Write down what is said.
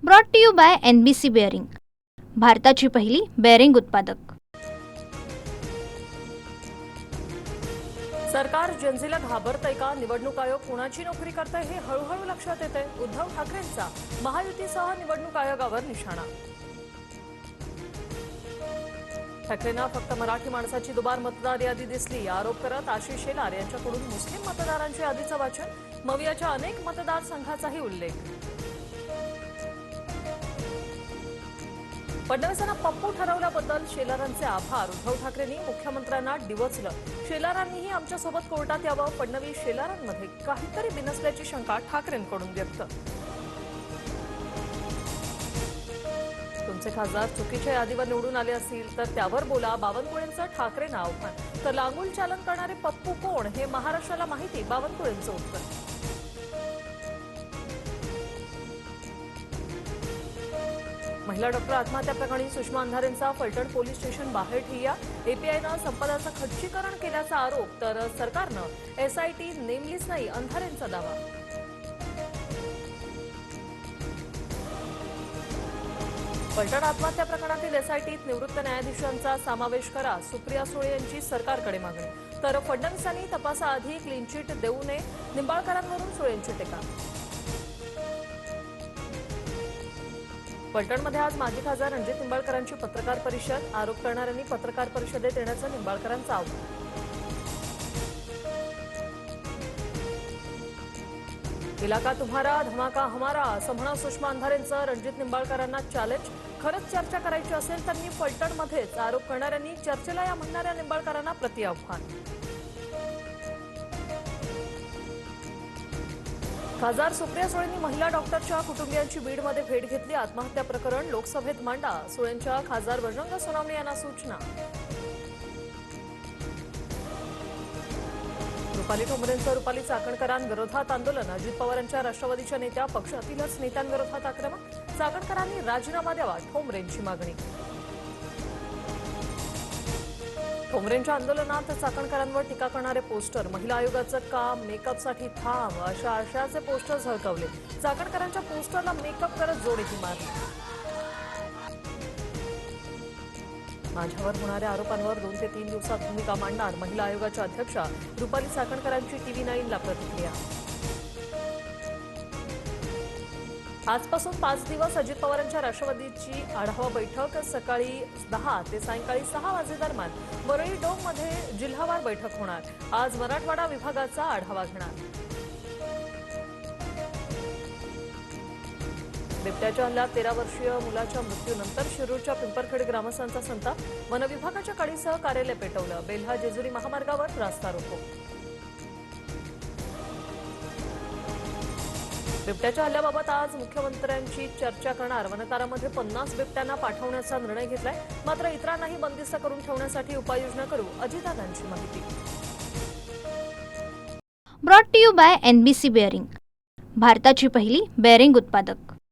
Brought to you by NBC bearing, भारताची पहिली bearing उत्पादक। सरकार जनतेला घाबरतंय का? निवडणूक आयोग कोणाची नोकरी करतंय हे हळूहळू लक्षात येतंय। उद्धव ठाकरेंचा महायुतीसह निवडणूक आयोगावर निशाणा। ठाकरेंना फक्त मराठी माणसाची दुबार मतदार यादी दिसली, आरोप करत आशिष शेलार यांच्याकडून मुस्लिम मतदारांची यादीचं वाचन, मवियाच्या अनेक मतदारसंघाचाही उल्लेख। फडणवीसांना पप्पू ठरवल्याबद्दल शेलारांचे आभार, उद्धव ठाकरेंनी मुख्यमंत्र्यांना डिवचलं। शेलारांनीही आमच्यासोबत कोर्टात यावं, फडणवीस शेलारांमध्ये काहीतरी बिनसल्याची शंका ठाकरेंकडून व्यक्त। तुमचे खासदार चुकीच्या यादीवर निवडून आले असतील तर त्यावर बोला, बावनकुळेंचं ठाकरेंना आव्हान। तर लांगुल चालन करणारे पप्पू कोण हे महाराष्ट्राला माहिती, बावनकुळेंचं उत्तर। महिला डॉक्टर आत्महत्या प्रकरणी सुषमा अंधारेंचा फलटण पोलीस स्टेशन बाहेर ठिय्या, एपीआयनं संपदाचं खच्चीकरण केल्याचा आरोप, तर सरकारनं SIT नेमलीच नाही, अंधारेंचा दावा। फलटण आत्महत्या प्रकरणातील SITत निवृत्त न्यायाधीशांचा समावेश करा, सुप्रिया सुळे यांची सरकारकडे मागणी। तर फडणवीसांनी तपासाआधी क्लीन चिट देऊ नये, निंबाळकरांवरून सुळेंची टीका। फलटणमध्ये आज माजी खासदार रणजित निंबाळकरांची पत्रकार परिषद, आरोप करणाऱ्यांनी पत्रकार परिषदेत येण्याचं निंबाळकरांचं आव्हान। इलाका तुम्हारा धमाका हमारा असं म्हणत सुषमा अंधारेंचं रणजित निंबाळकरांना चॅलेंज, खरंच चर्चा करायची असेल तर मी फलटणमध्येच, आरोप करणाऱ्यांनी चर्चेला या म्हणणाऱ्या निंबाळकरांना प्रतिआव्हान। खासदार सुप्रिया सुळेंनी महिला डॉक्टरच्या कुटुंबियांची बीडमध्ये भेट घेतली, आत्महत्या प्रकरण लोकसभेत मांडा, सुळेंच्या खासदार बजरंग सोनवणे यांना सूचना। रुपाली ठोंबरेंचं रुपाली चाकणकरांविरोधात आंदोलन, अजित पवारांच्या राष्ट्रवादीच्या नेत्या पक्षातीलच नेत्यांविरोधात आक्रमक, चाकणकरांनी राजीनामा द्यावा, ठोंबरेंची मागणी। ठोंबरेंच्या आंदोलनात चाकणकरांवर टीका करणारे पोस्टर, महिला आयोगाचं काम, मेकअपसाठी थांब अशा आशयाचे पोस्टर झळकावले, चाकणकरांच्या पोस्टरला मेकअप करत जोडीही मारली। माझ्यावर होणाऱ्या आरोपांवर 2 ते 3 दिवसात भूमिका मांडणार, महिला आयोगाच्या अध्यक्षा रुपाली चाकणकरांची TV9ला प्रतिक्रिया। आजपासून 5 दिवस अजित पवारांच्या राष्ट्रवादीची आढावा बैठक, सकाळी 10 ते सायंकाळी 6 वाजेदरम्यान वरळी डोममध्ये जिल्हावार बैठक होणार, आज मराठवाडा विभागाचा आढावा घेणार। बिबट्याच्या हल्ल्यात 13 वर्षीय मुलाच्या मृत्यूनंतर शिरूरच्या पिंपरखेड ग्रामस्थांचा संताप, वनविभागाच्या गाडीसह कार्यालय पेटवलं, बेल्हा जेजुरी महामार्गावर रास्ता रोको। बिबट्याच्या हल्ल्याबाबत आज मुख्यमंत्र्यांची चर्चा करणार, वनतारामध्ये 50 बिबट्यांना पाठवण्याचा निर्णय घेतलाय, मात्र इतरांनाही बंदिस्त करून ठेवण्यासाठी उपाययोजना करू, अजितदादांची माहिती। Brought to you by NBC bearing, भारताची पहिली बेअरिंग उत्पादक।